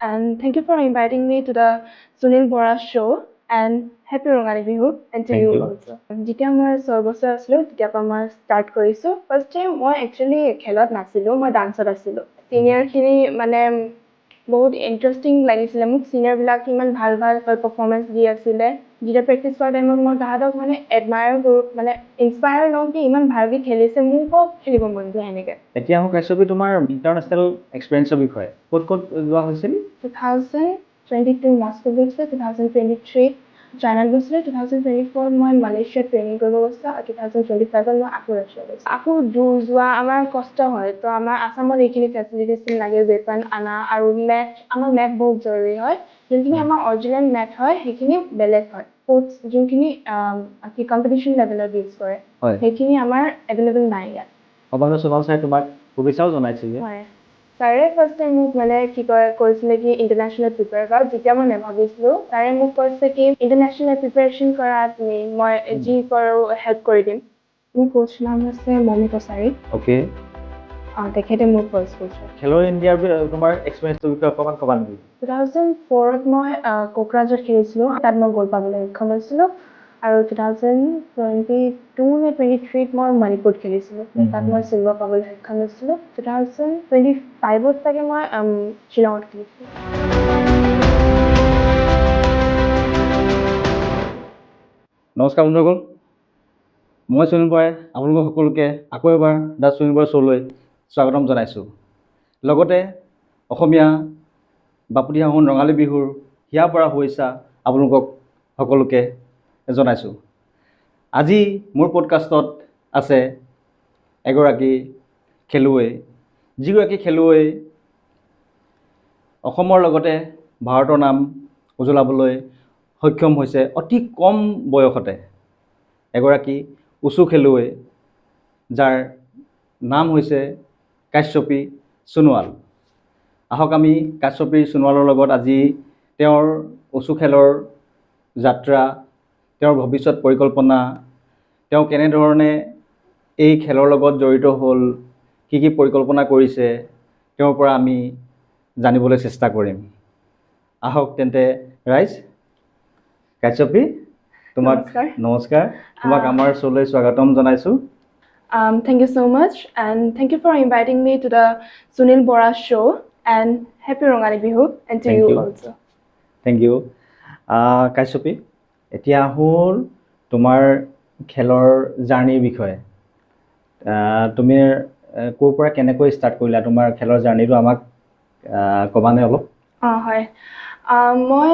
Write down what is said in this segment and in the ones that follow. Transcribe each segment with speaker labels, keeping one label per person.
Speaker 1: And thank you for inviting me to the Sunil Bora show. And happy Rongani Bihu and to
Speaker 2: Thank
Speaker 1: you
Speaker 2: you.
Speaker 1: also. যেতিয়া মই 6 বছৰ আছিলোঁ তেতিয়াৰ পৰা মই ষ্টাৰ্ট কৰিছোঁ ফাৰ্ষ্ট টাইম মই একচুৱেলি খেলত নাছিলোঁ মই ডান্সত আছিলোঁ চিনিয়ৰখিনি মানে বহুত ইণ্টাৰেষ্টিং লাগিছিলে মোক চিনিয়ৰবিলাক ইমান ভাল ভাল পাৰফৰ্মেঞ্চ দি আছিলে যেতিয়া প্ৰেক্টিছ কৰা টাইমত মই তাহাঁতক মানে এডমায়াৰ কৰোঁ মানে ইনস্পায়াৰ লওঁ কি ইমান ভালকৈ খেলিছে মোকো খেলিব মন যায় এনেকৈ
Speaker 2: এতিয়া আহোঁ কাশ্যপী তোমাৰ ইণ্টাৰনেশ্যনেল এক্সপিৰিয়েঞ্চৰ বিষয়ে ক'ত ক'ত যোৱা হৈছিল
Speaker 1: 2022 মস্কো গৈছিলে 2023 চাইনাত গৈছিলে 2024 মই মালয়েছিয়াত ট্ৰেইনিং কৰিব গৈছিলোঁ আৰু 2025 মই আকৌ ৰাছিয়া গৈছোঁ আকৌ দূৰ যোৱা আমাৰ কষ্ট হয় তো আমাৰ আছামত এইখিনি ফেচিলিটিছ লাগে ৱেপন আনা আৰু মেথ আমাৰ মেথ বহুত জৰুৰী হয় যোনখিনি আমাৰ অৰিজিনেল মেথ হয় সেইখিনি বেলেগ হয় স্পৰ্টছ যোনখিনি কি কম্পিটিশ্যন লেভেলত ইউজ কৰে
Speaker 2: হয়
Speaker 1: সেইখিনি আমাৰ এভেইলেবল নাই ইয়াত
Speaker 2: সৰ্বাংগ সোণোৱাল ছাৰে তোমাক শুভেচ্ছাও জনাইছে যে
Speaker 1: হয় ছাৰে ফাৰ্ষ্ট টাইম মোক মানে কি কয় কৈছিলে কি ইণ্টাৰনেশ্যনেল প্ৰিপেয়াৰ কৰা যেতিয়া মই নাভাবিছিলোঁ ছাৰে মোক কৈছে কি ইণ্টাৰনেশ্যনেল প্ৰিপেয়াৰেশ্যন কৰা তুমি মই যি কৰোঁ হেল্প কৰি দিম মোৰ কোচ নাম আছে মমি কছাৰী
Speaker 2: অ'কে
Speaker 1: তেখেতে মোক কোচ কৰিছে
Speaker 2: খেলৰ ইণ্ডিয়াৰ তোমাৰ এক্সপিৰিয়েঞ্চটোৰ বিষয়ে অকণমান ক'বা নেকি
Speaker 1: 2004ত মই কোকৰাঝাৰত খেলিছিলোঁ তাত মই গ'ল পাবলৈ সক্ষম হৈছিলোঁ আৰু 2022 নে 23ত মই মণিপুৰত খেলিছিলোঁ তাত মই চিলভাৰ পাবলৈ সক্ষম হৈছিলোঁ 2025ত চাগে মই শ্বিলঙত খেলিছিলোঁ
Speaker 2: নমস্কাৰ বন্ধুসকল মই সুনীল বৰাই আপোনালোক সকলোকে আকৌ এবাৰ দ্য সুনীল বৰা শ্ব'লৈ স্বাগতম জনাইছোঁ লগতে অসমীয়া বাপতিসাহোন ৰঙালী বিহুৰ হিয়া পৰা শুভেচ্ছা আপোনালোকক সকলোকে জনাইছোঁ আজি মোৰ পডকাষ্টত আছে এগৰাকী খেলুৱৈ যিগৰাকী খেলুৱৈ অসমৰ লগতে ভাৰতৰ নাম উজ্বলাবলৈ সক্ষম হৈছে অতি কম বয়সতে এগৰাকী উচু খেলুৱৈ যাৰ নাম হৈছে কাশ্যপী সোণোৱাল আহক আমি কাশ্যপী সোণোৱালৰ লগত আজি তেওঁৰ উচু খেলৰ যাত্ৰা তেওঁৰ ভৱিষ্যত পৰিকল্পনা তেওঁ কেনেধৰণে এই খেলৰ লগত জড়িত হ'ল কি কি পৰিকল্পনা কৰিছে তেওঁৰ পৰা আমি জানিবলৈ চেষ্টা কৰিম আহক তেন্তে ৰাইজ কাশ্যপী তোমাক নমস্কাৰ তোমাক আমাৰ শ্ব'লৈ স্বাগতম জনাইছোঁ
Speaker 1: Thank you so much and thank you for inviting me to the Sunil Bora show and happy Rongani Bihu and to
Speaker 2: Thank
Speaker 1: you
Speaker 2: you.
Speaker 1: also.
Speaker 2: Thank you Kashyapi এতিয়া হ'ল তোমাৰ খেলৰ জাৰ্ণিৰ বিষয়ে তুমি ক'ৰ পৰা কেনেকৈ ষ্টাৰ্ট কৰিলা তোমাৰ খেলৰ জাৰ্ণিটো আমাক ক'বানে অলপ
Speaker 1: হয় মই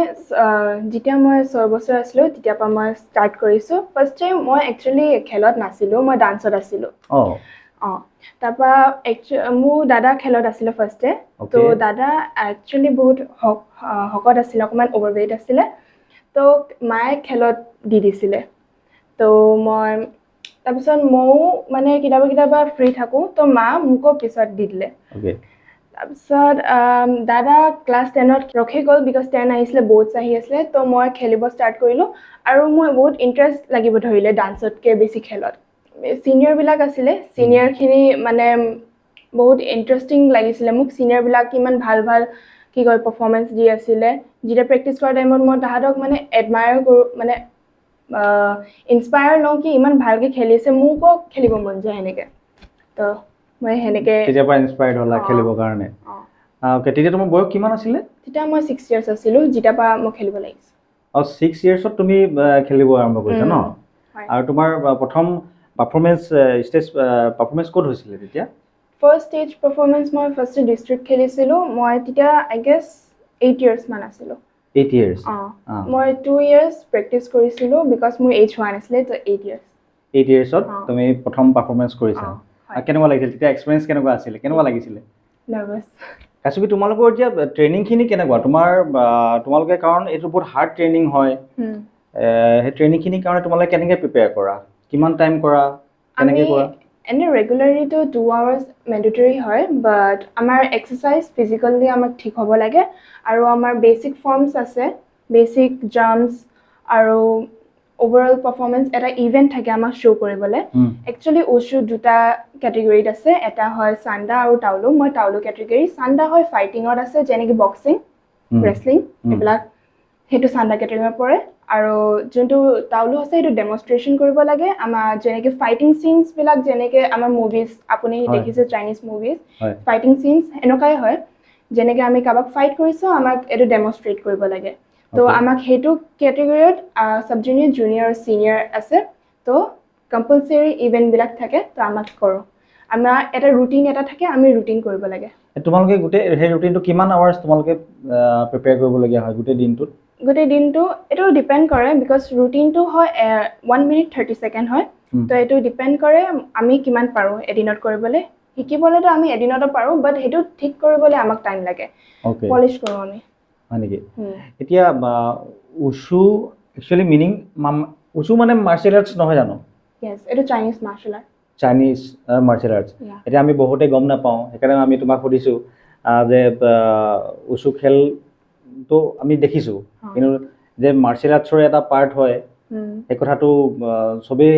Speaker 1: যেতিয়া মই 6 বছৰ আছিলোঁ তেতিয়াৰ পৰা মই ষ্টাৰ্ট কৰিছোঁ ফাৰ্ষ্ট টাইম মই একচুৱেলি খেলত নাছিলোঁ মই ডান্সত আছিলোঁ তাৰপৰা মোৰ দাদা খেলত আছিলে ফাৰ্ষ্টে তো দাদা একচুৱেলি বহুত শকত আছিলে অকণমান অভাৰৱেইট আছিলে তো মায়ে খেলত দি দিছিলে তো মই তাৰপিছত ময়ো মানে কেতিয়াবা ফ্ৰী থাকোঁ তো মা মোকো পিছত দি দিলে তাৰপিছত দাদা ক্লাছ 10ত ৰখি গ'ল বিকজ 10 আহিছিলে বৰ্ডছ আহি আছিলে তো মই খেলিব ষ্টাৰ্ট কৰিলোঁ আৰু মই বহুত ইণ্টাৰেষ্ট লাগিব ধৰিলে ডান্সতকৈ বেছি খেলত চিনিয়ৰবিলাক আছিলে চিনিয়ৰখিনি মানে বহুত ইণ্টাৰেষ্টিং লাগিছিলে মোক চিনিয়ৰবিলাক ইমান ভাল ভাল কি কয় পাৰফৰ্মেঞ্চ দি আছিলে যেতিয়া প্ৰেক্টিছ কৰা টাইমত মই তাহাঁতক মানে এডমায়াৰ কৰোঁ মানে ইনস্পায়াৰ লওঁ কি ইমান ভালকৈ খেলিছে মোকো খেলিব মন যায় সেনেকৈ তো মই সেনেকৈ
Speaker 2: তেতিয়াৰ পৰা ইনস্পায়াৰ্ড হ'লা খেলিবৰ কাৰণে তেতিয়া তোমাৰ বয়স কিমান আছিলে
Speaker 1: তেতিয়া মই 6 ইয়াৰ্ছ আছিলোঁ যেতিয়াৰ পৰা মই খেলিব লাগিছোঁ
Speaker 2: 6 ইয়াৰ্ছত তুমি খেলিব আৰম্ভ কৰিছা ন আৰু তোমাৰ প্ৰথম পাৰফৰ্মেঞ্চ ষ্টেজ পাৰফৰ্মেঞ্চ ক'ত হৈছিলে তেতিয়া
Speaker 1: ফাৰ্ষ্ট ষ্টেজ পাৰফৰ্মেঞ্চ মই ফাৰ্ষ্ট ডিষ্ট্ৰিক্ট খেলিছিলোঁ মই তেতিয়া আই গেছ 8 ইয়াৰ্ছমান আছিলোঁ
Speaker 2: 8 years
Speaker 1: মই 2 ইয়াৰ্ছ প্ৰেক্টিছ কৰিছিলোঁ বিকজ মোৰ এজ হোৱা নাছিলে তো 8 ইয়াৰ্ছ
Speaker 2: 8 yearsত তুমি প্ৰথম পাৰফৰ্মেঞ্চ কৰিছা কেনেকুৱা লাগিছিল তেতিয়া এক্সপিৰিয়েঞ্চ কেনেকুৱা আছিলে কেনেকুৱা লাগিছিলে
Speaker 1: নাৰ্ভাছ
Speaker 2: কাশ্যপী তোমালোকৰ এতিয়া ট্ৰেইনিংখিনি কেনেকুৱা তোমালোকে কাৰণ এইটো বহুত হাৰ্ড ট্ৰেইনিং হয় সেই ট্ৰেইনিংখিনিৰ কাৰণে তোমালোকে কেনেকৈ প্ৰিপেয়াৰ কৰা কিমান টাইম কৰা কেনেকৈ কৰা
Speaker 1: এনে ৰেগুলাৰলিটো 2 hours মেণ্ডেটৰী হয় বাট আমাৰ এক্সাৰচাইজ ফিজিকেলি আমাক ঠিক হ'ব লাগে আৰু আমাৰ বেচিক ফৰ্মছ আছে বেচিক জাম্পছ আৰু অভাৰঅল পাৰফৰ্মেঞ্চ এটা ইভেণ্ট থাকে আমাক শ্ব' কৰিবলৈ একচুৱেলি উচু দুটা কেটেগৰীত আছে এটা হয় চাণ্ডা আৰু টাউলু মই টাউলু কেটেগৰী চাণ্ডা হয় ফাইটিঙত আছে যেনেকৈ বক্সিং ৰেচলিং এইবিলাক সেইটো চান্দা কেটাৰিঙত পৰে আৰু যোনটো তাওলু আছে সেইটো ডেমনষ্ট্ৰেশ্যন কৰিব লাগে আমাৰ যেনেকৈ ফাইটিং চিনছবিলাক যেনেকৈ আমাৰ মুভিজ আপুনি দেখিছে চাইনিজ মুভিজ ফাইটিং চিনছ এনেকুৱাই হয় যেনেকৈ আমি কাৰোবাক ফাইট কৰিছোঁ আমাক এইটো ডেমনষ্ট্ৰেট কৰিব লাগে তো আমাক সেইটো কেটেগৰীত চাব জুনিয়ৰ জুনিয়ৰ আৰু ছিনিয়ৰ আছে তো কম্পালচৰি ইভেণ্টবিলাক থাকে তো আমাক কৰোঁ আমাৰ এটা ৰুটিন এটা থাকে আমি ৰুটিন কৰিব লাগে
Speaker 2: তোমালোকে গোটেই সেই ৰুটিনটো কিমান আৱাৰ্ছ তোমালোকে প্ৰিপেয়াৰ কৰিবলগীয়া হয় গোটেই দিনটোত
Speaker 1: গোটেই দিনটো এইটো ডিপেণ্ড কৰে বিকজ ৰুটিনটো হয় 1 মিনিট 30 ছেকেণ্ড হয় তো এইটো ডিপেণ্ড কৰে আমি কিমান পাৰোঁ এদিনত কৰিবলৈ শিকিবলৈতো আমি এদিনতো পাৰোঁ বাট সেইটো ঠিক কৰিবলৈ আমাক টাইম লাগে পলিছ কৰোঁ আমি
Speaker 2: হয় নেকি এতিয়া উচু একচুৱেলি মিনিং উচু মানে মাৰ্চিয়েল আৰ্টছ নহয় জানো
Speaker 1: য়েছ এইটো Chinese martial art
Speaker 2: Chinese martial arts এতিয়া আমি বহুতে গম নাপাওঁ সেইকাৰণে আমি তোমাক সুধিছোঁ যে উচু খেলটো আমি দেখিছোঁ কিন্তু যে মাৰ্চিয়েল আৰ্টছৰ এটা পাৰ্ট হয় সেই কথাটো চবেই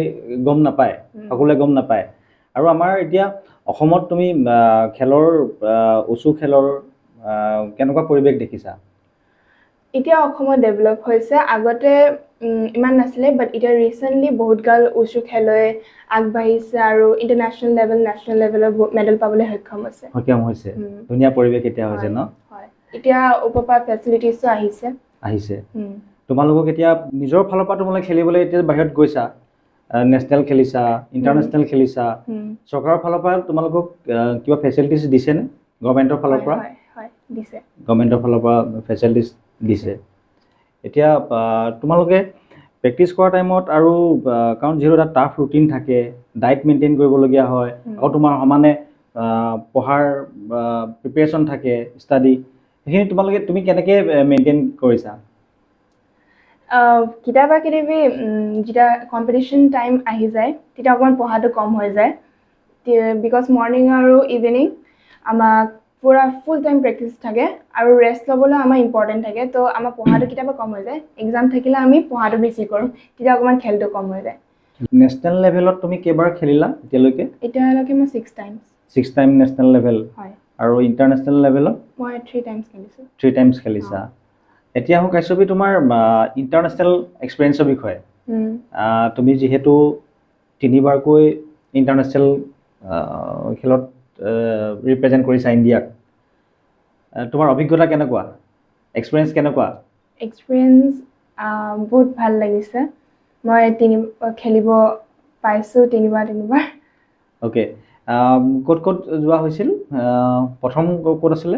Speaker 2: গম নাপায় সকলোৱে গম নাপায় আৰু আমাৰ এতিয়া অসমত তুমি খেলৰ উচু খেলৰ কেনেকুৱা পৰিৱেশ দেখিছা
Speaker 1: এতিয়া অসমত ডেভেলপ হৈছে আগতে ইমান নাছিলে বাট এতিয়া ৰিচেণ্টলি বহুত গাল উচু খেলুৱৈ আগবাঢ়িছে আৰু ইণ্টাৰনেশ্যনেল লেভেল নেশ্যনেল লেভেলৰ মেডেল পাবলৈ সক্ষম হৈছে
Speaker 2: ধুনীয়া পৰিৱেশ এতিয়া হৈছে ন
Speaker 1: হয় এতিয়া ওপৰৰ পৰা ফেচিলিটিছো আহিছে
Speaker 2: তোমালোকক এতিয়া নিজৰ ফালৰ পৰা তোমালোকে খেলিবলৈ এতিয়া বাহিৰত গৈছা নেশ্যনেল খেলিছা ইণ্টাৰনেশ্যনেল খেলিছা চৰকাৰৰ ফালৰ পৰা তোমালোকক কিবা ফেচিলিটিছ দিছেনে গভৰ্ণমেণ্টৰ ফালৰ পৰা
Speaker 1: দিছে
Speaker 2: গভৰ্ণমেণ্টৰ ফালৰ পৰা ফেচিলিটিছ দিছে এতিয়া তোমালোকে প্ৰেক্টিছ কৰা টাইমত আৰু কাৰণ যিহেতু এটা টাফ ৰুটিন থাকে ডায়েট মেইনটেইন কৰিবলগীয়া হয় আকৌ তোমাৰ সমানে পঢ়াৰ প্ৰিপেৰেশ্যন থাকে ষ্টাডি সেইখিনি তুমি কেনেকৈ মেইনটেইন কৰিছা
Speaker 1: কেতিয়াবা যেতিয়া কম্পিটিশ্যন টাইম আহি যায় তেতিয়া অকণমান পঢ়াটো কম হৈ যায় বিকজ মৰ্ণিং আৰু ইভিনিং আমাক পুৰা ফুল টাইম প্ৰেক্টিছ থাকে আৰু ৰেষ্ট ল'বলৈ আমাৰ ইম্পৰ্টেণ্ট থাকে তো আমাৰ পঢ়াটো কেতিয়াবা কম হৈ যায় এক্সাম থাকিলে আমি পঢ়াটো বেছি কৰোঁ তেতিয়া অকণমান খেলটো কম হৈ যায়
Speaker 2: নেশ্যনেল লেভেলত তুমি কেইবাৰ খেলিলা
Speaker 1: এতিয়ালৈকে মই 6
Speaker 2: টাইম নেশ্যনেল লেভেল
Speaker 1: হয়
Speaker 2: আৰু ইণ্টাৰনেশ্যনেল লেভেলত
Speaker 1: মই 3 টাইমছ খেলিছোঁ
Speaker 2: 3 টাইমছ খেলিছা এতিয়া আহোঁ কাশ্যপী তোমাৰ ইণ্টাৰনেশ্যনেল এক্সপিৰিয়েঞ্চৰ বিষয়ে তুমি যিহেতু 3বাৰকৈ ইণ্টাৰনেশ্যনেল খেলত ৰিপ্ৰেজেণ্ট কৰিছা ইণ্ডিয়াক তোমাৰ অভিজ্ঞতা কেনেকুৱা এক্সপিৰিয়েঞ্চ কেনেকুৱা
Speaker 1: এক্সপিৰিয়েঞ্চ বহুত ভাল লাগিছে মই খেলিব পাইছোঁ 3বাৰ
Speaker 2: অ'কে ক'ত ক'ত যোৱা হৈছিল প্ৰথম ক'ত আছিলে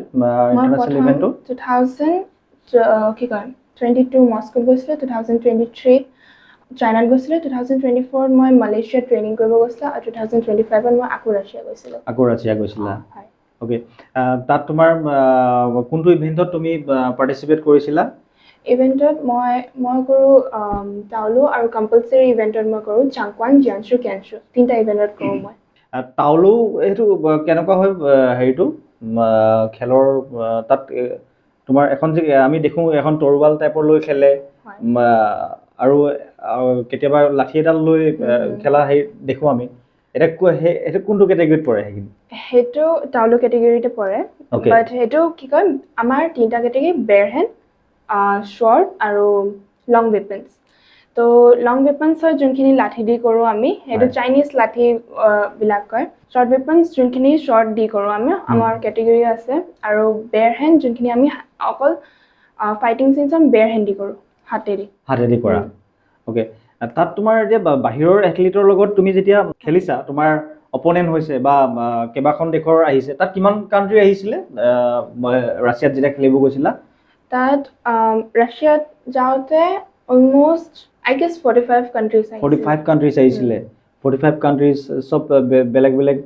Speaker 2: ইণ্টাৰনেশ্যনেল ইভেণ্টটো
Speaker 1: 2022 মস্কোত গৈছিলোঁ 2023 চাইনাত গৈছিলোঁ 2024 মই মালয়েছিয়াত ট্ৰেইনিং কৰিব গৈছিলোঁ আৰু 2025 মই আকৌ ৰাছিয়া গৈছিলোঁ
Speaker 2: অ'কে তাত তোমাৰ কোনটো ইভেণ্টত তুমি পাৰ্টিচিপেট কৰিছিলা
Speaker 1: ইভেণ্টত মই কৰোঁ তাওলু আৰু কম্পালচৰি ইভেণ্টত মই কৰোঁ জাংকুৱান জিয়ানছু কেনছু 3টা ইভেণ্টত কৰোঁ মই
Speaker 2: তাওলু সেইটো কেনেকুৱা হয় হেৰিটো খেলৰ তাত তোমাৰ এখন যে আমি দেখোঁ এখন তৰোৱাল টাইপৰ লৈ খেলে আৰু কেতিয়াবা লাঠি এডাল লৈ খেলা হেৰি দেখোঁ আমি সেইটো কোনটো কেটেগৰীত পৰে
Speaker 1: সেইটো তাওলু কেটেগৰীতে পৰে বাট সেইটো কি কয় আমাৰ 3টা কেটেগৰী বেৰ হেণ্ড শ্বৰ্ট আৰু লং ৱেপনছ তো লং ৱেপনছ হয় যোনখিনি লাঠি দি কৰোঁ আমি সেইটো চাইনিজ লাঠি বিলাক কয় শ্বৰ্ট ৱেপনছ যোনখিনি শ্বৰ্ট দি কৰোঁ আমাৰ কেটেগৰী আছে আৰু বেৰ হেণ্ড যোনখিনি আমি অকল ফাইটিং চিনছ বেৰ হেণ্ড দি কৰোঁ হাতেদি
Speaker 2: কৰা অ'কে তাত তোমাৰ এতিয়া বাহিৰৰ এথলিটৰ লগত তুমি যেতিয়া খেলিছা তোমাৰ অপনেণ্ট হৈছে বা কেইবাখন দেশৰ আহিছে তাত কিমান কাণ্ট্ৰি আহিছিলে ৰাছিয়াত যেতিয়া খেলিব গৈছিলা
Speaker 1: তাত ৰাছিয়াত যাওঁতে অলমষ্ট আই গেছ 45 কাণ্ট্ৰিজ
Speaker 2: আহিছিলে 45 কাণ্ট্ৰিজ চব বেলেগ বেলেগ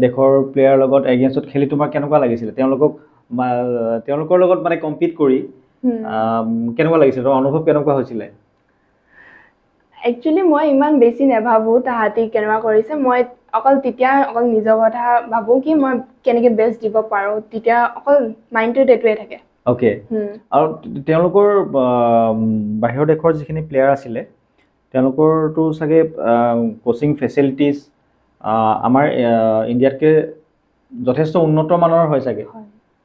Speaker 2: দেশৰ প্লেয়াৰৰ লগত এগেইনষ্টত খেলি তোমাৰ কেনেকুৱা লাগিছিলে তেওঁলোকৰ লগত মানে কম্পিট কৰি কেনেকুৱা লাগিছিলে তোমাৰ অনুভৱ কেনেকুৱা হৈছিলে
Speaker 1: একচুৱেলি মই ইমান বেছি নাভাবোঁ তাহাঁতি কেনেকুৱা কৰিছে মই অকল নিজৰ কথা ভাবোঁ কি মই কেনেকৈ বেষ্ট দিব পাৰোঁ তেতিয়া অকল মাইণ্ডটোত এইটোৱে থাকে
Speaker 2: অ'কে আৰু তেওঁলোকৰ বাহিৰৰ দেশৰ যিখিনি প্লেয়াৰ আছিলে তেওঁলোকৰতো চাগে কোচিং ফেচিলিটিছ আমাৰ ইণ্ডিয়াতকৈ যথেষ্ট উন্নত মানৰ হয় চাগে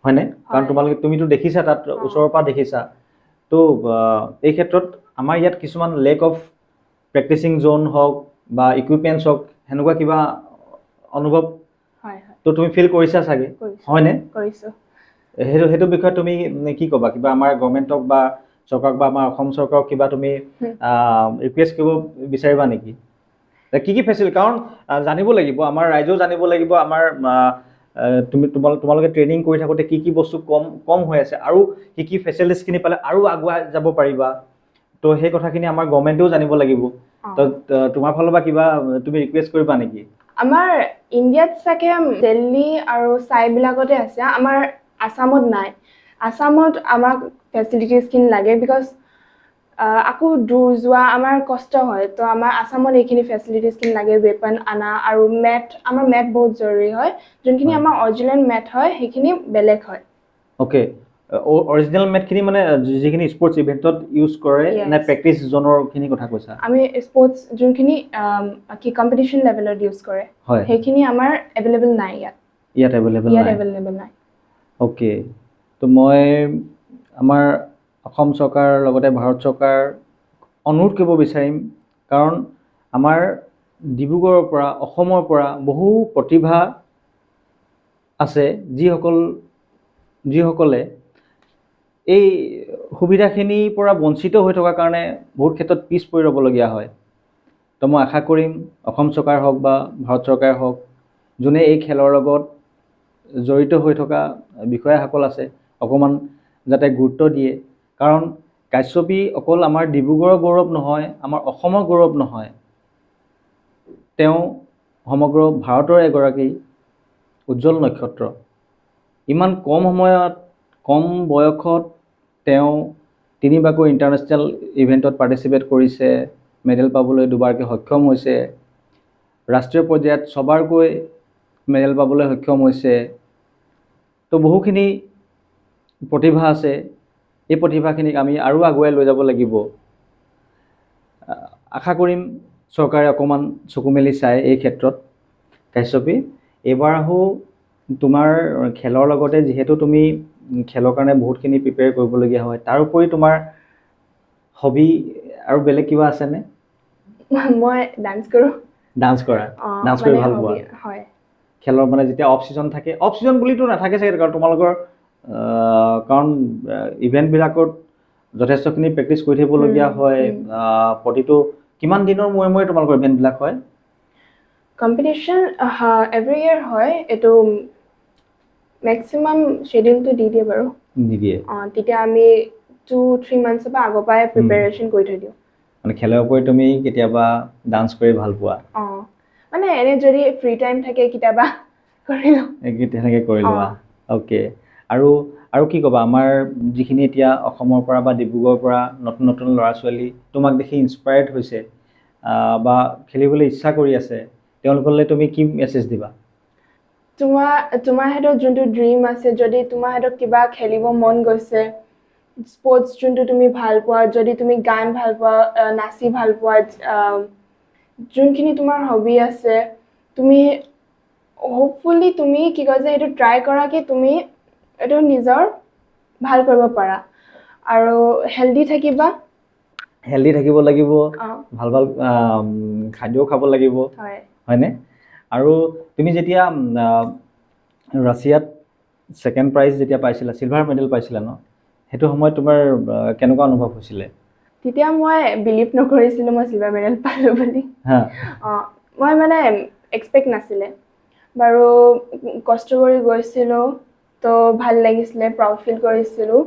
Speaker 2: হয়নে কাৰণ তুমিতো দেখিছা তাত ওচৰৰ পৰা দেখিছা তো এই ক্ষেত্ৰত আমাৰ ইয়াত কিছুমান লেক অফ প্ৰেক্টিচিং জোন হওক বা ইকুইপমেণ্টছ হওক সেনেকুৱা কিবা অনুভৱ তো তুমি ফিল কৰিছা চাগে হয়নে সেইটো বিষয়ে তুমি কি ক'বা কিবা আমাৰ গভৰ্ণমেণ্টক বা চৰকাৰক বা আমাৰ অসম চৰকাৰক কিবা তুমি ৰিকুৱেষ্ট কৰিব বিচাৰিবা নেকি কি ফেচিলিটি কাৰণ জানিব লাগিব আমাৰ ৰাইজেও জানিব লাগিব আমাৰ তোমালোকে ট্ৰেইনিং কৰি থাকোঁতে কি বস্তু কম হৈ আছে আৰু কি ফেচিলিটিছখিনি পালে আৰু আগুৱাই যাব পাৰিবা তো সেই কথাখিনি আমাৰ গভৰ্ণমেণ্টেও জানিব লাগিব তো তোমাৰ ফালৰ পৰা কিবা তুমি ৰিকুৱেষ্ট কৰিবা নেকি
Speaker 1: আমাৰ ইণ্ডিয়াত চাগে দিল্লী আৰু চাইবিলাকতে আছে আমাৰ আসামত নাই আসামত আমাক ফেচিলিটিছখিনি লাগে বিকজ আকৌ দূৰ যোৱা আমাৰ কষ্ট হয় তো আমাৰ আসামত এইখিনি ফেচিলিটিছখিনি লাগে ৱেপন আনা আৰু আমাৰ মেথ বহুত জৰুৰী হয় যোনখিনি আমাৰ অৰিজিনেল মেথ হয় সেইখিনি বেলেগ হয়
Speaker 2: অ'কে অৰিজিনেল মেথখিনি মানে যিখিনি স্পৰ্টছ ইভেণ্টত ইউজ কৰে নে প্ৰেক্টিছ জোনৰখিনি কথা কৈছা
Speaker 1: আমি স্পৰ্টছ যোনখিনি কি কম্পিটিশ্যন লেভেলত ইউজ কৰে সেইখিনি আমাৰ এভেইলেবল নাই ইয়াত এভেইলেবল নাই
Speaker 2: অ'কে তো মই আমাৰ অসম চৰকাৰৰ লগতে ভাৰত চৰকাৰ অনুৰোধ কৰিব বিচাৰিম কাৰণ আমাৰ ডিব্ৰুগড়ৰ পৰা অসমৰ পৰা বহু প্ৰতিভা আছে যিসকলে এই সুবিধাখিনিৰ পৰা বঞ্চিত হৈ থকাৰ কাৰণে বহুত ক্ষেত্ৰত পিছ পৰি ৰ'বলগীয়া হয় তো মই আশা কৰিম অসম চৰকাৰ হওক বা ভাৰত চৰকাৰ হওক যোনে এই খেলৰ লগত জড়িত হৈ থকা বিষয়াসকল আছে অকণমান যাতে গুৰুত্ব দিয়ে কাৰণ কাশ্যপী অকল আমাৰ ডিব্ৰুগড়ৰ গৌৰৱ নহয় আমাৰ অসমৰ গৌৰৱ নহয় তেওঁ সমগ্ৰ ভাৰতৰ এগৰাকী উজ্জ্বল নক্ষত্ৰ ইমান কম সময়ত কম বয়সত তেওঁ তিনিবাৰকৈ ইণ্টাৰনেশ্যনেল ইভেণ্টত পাৰ্টিচিপেট কৰিছে মেডেল পাবলৈ দুবাৰকৈ সক্ষম হৈছে ৰাষ্ট্ৰীয় পৰ্যায়ত ছবাৰকৈ মেডেল পাবলৈ সক্ষম হৈছে তো বহুখিনি প্ৰতিভা আছে এই প্ৰতিভাখিনিক আমি আৰু আগুৱাই লৈ যাব লাগিব আশা কৰিম চৰকাৰে অকণমান চকু মেলি চাই এই ক্ষেত্ৰত কাশ্যপী এইবাৰ আহো তোমাৰ খেলৰ লগতে যিহেতু তুমি খেলৰ কাৰণে বহুতখিনি প্ৰিপেয়াৰ কৰিবলগীয়া হয় তাৰ উপৰি তোমাৰ হবি আৰু বেলেগ কিবা আছেনে
Speaker 1: মই ডান্স কৰোঁ
Speaker 2: ডান্স কৰা ডান্স কৰি ভাল পোৱা
Speaker 1: হয়
Speaker 2: খেলৰ মানে যেতিয়া অফ ছিজন থাকে অফ ছিজন বুলিতো নাথাকে চাগে কাৰণ তোমালোকৰ কাৰণ ইভেণ্টবিলাকত যথেষ্টখিনি প্ৰেক্টিছ কৰি থাকিবলগীয়া হয় প্ৰতিটো কিমান দিনৰ মূৰে তোমালোকৰ ইভেণ্টবিলাক হয়
Speaker 1: কম্পিটিশ্যন এভৰি ইয়েৰ হয় এইটো মেক্সিমাম শ্বেডিউলটো দি দিয়ে বাৰু
Speaker 2: নিদিয়ে
Speaker 1: তেতিয়া আমি 2-3 মান্থছৰ পৰা আগৰ পৰাই প্ৰিপেৰেশ্যন কৰি থৈ দিওঁ
Speaker 2: মানে খেলৰ উপৰি তুমি কেতিয়াবা ডান্স কৰি ভাল পোৱা
Speaker 1: মানে এনে যদি ফ্ৰী টাইম থাকে কেতিয়াবা কৰি লওঁ
Speaker 2: তেনেকৈ কৰি লোৱা অ'কে আৰু কি ক'বা আমাৰ যিখিনি এতিয়া অসমৰ পৰা বা ডিব্ৰুগড়ৰ পৰা নতুন নতুন ল'ৰা ছোৱালী তোমাক দেখি ইনস্পায়াৰ্ড হৈছে বা খেলিবলৈ ইচ্ছা কৰি আছে তেওঁলোকলৈ তুমি কি মেছেজ দিবা
Speaker 1: তোমাৰ হাতত যোনটো ড্ৰিম আছে যদি তোমাৰ হাতত কিবা খেলিব মন গৈছে স্পৰ্টছ যোনটো তুমি ভাল পোৱা যদি তুমি গান ভাল পোৱা নাচি ভাল পোৱা যোনখিনি তোমাৰ হবি আছে তুমি হোপফুলি তুমি কি কয় যে সেইটো ট্ৰাই কৰা কি তুমি এইটো নিজৰ ভাল কৰিব পাৰা আৰু হেল্ডি থাকিব
Speaker 2: লাগিব ভাল খাদ্যও খাব লাগিব হয়নে আৰু তুমি যেতিয়া ৰাছিয়াত ছেকেণ্ড প্ৰাইজ যেতিয়া পাইছিলা চিলভাৰ মেডেল পাইছিলা ন সেইটো সময়ত তোমাৰ কেনেকুৱা অনুভৱ হৈছিলে
Speaker 1: তেতিয়া মই বিলিভ নকৰিছিলোঁ মই চিলভাৰ মেডেল পালোঁ বুলি মই মানে এক্সপেক্ট নাছিলে বাৰু কষ্ট কৰি গৈছিলোঁ তো ভাল লাগিছিলে প্ৰাউড ফিল কৰিছিলোঁ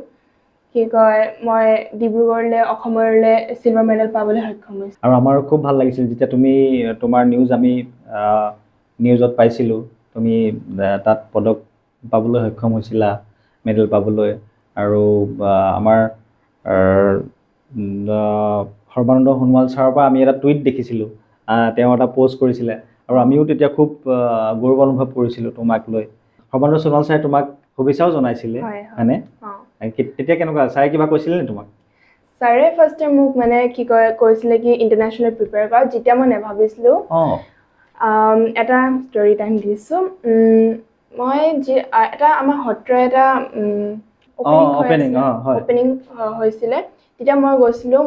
Speaker 1: কি কয় মই ডিব্ৰুগড়লৈ অসমলৈ চিলভাৰ মেডেল পাবলৈ সক্ষম হৈছোঁ
Speaker 2: আৰু আমাৰো খুব ভাল লাগিছিল যেতিয়া তুমি তোমাৰ নিউজ আমি নিউজত পাইছিলোঁ তুমি তাত পদক পাবলৈ সক্ষম হৈছিলা মেডেল পাবলৈ আৰু আমাৰ সৰ্বানন্দ সোণোৱাল ছাৰৰ পৰা আমি এটা টুইট দেখিছিলোঁ তেওঁ এটা পোষ্ট কৰিছিলে আৰু আমিও তেতিয়া খুব গৌৰৱ অনুভৱ কৰিছিলোঁ তোমাক লৈ সৰ্বানন্দ সোণোৱাল ছাৰে তোমাক শুভেচ্ছাও জনাইছিলে হয়নে তেতিয়া কেনেকুৱা ছাৰে কিবা কৈছিলে নে তোমাক
Speaker 1: ছাৰে ফাৰ্ষ্টে মোক মানে কি কৈছিলে কি ইণ্টাৰনেশ্যনেল প্ৰিপেয়াৰ কৰা যেতিয়া মই নেভাবিছিলোঁ এটা ষ্টৰি টাইম দিছোঁ মই এটা আমাৰ সত্ৰ এটা
Speaker 2: অপেনিং হয়
Speaker 1: অপেনিং হৈছিলে তেতিয়া মই গৈছিলোঁ